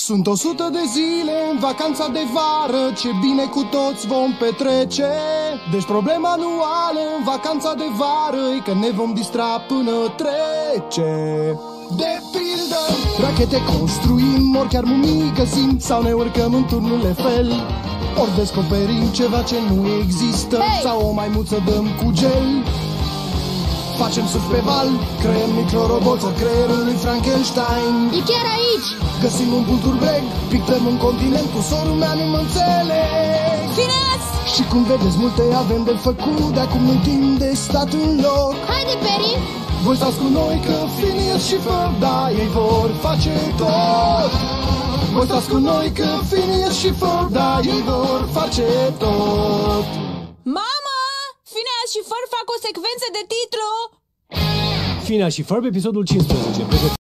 Sunt 100 de zile în vacanța de vară, ce bine cu toți vom petrece. Deci problema anuală în vacanța de vară e că ne vom distra până trece. De pildă, rachete construim, ori chiar mumii găsim, sau ne urcăm în turnul Eiffel, ori descoperim ceva ce nu există, sau o maimuță dăm cu gel. Facem surf pe val, creăm microroboți, ori creierul lui Frankenstein. E chiar aici! Găsim un bulturbreg, pictăm un continent, cu sorul meu nu mă înțeleg. Phineas! Și cum vedeți, multe avem de făcut, de acum nu timp de stat în loc. Haide, Perry! Voi stați cu noi că Phineas și Ferb, da, ei vor face tot. Voi stați cu noi că Phineas și Ferb, da, ei vor face tot. Mama! Phineas și Ferb fac o secvență de titlu! Phineas și Ferb, episodul 15.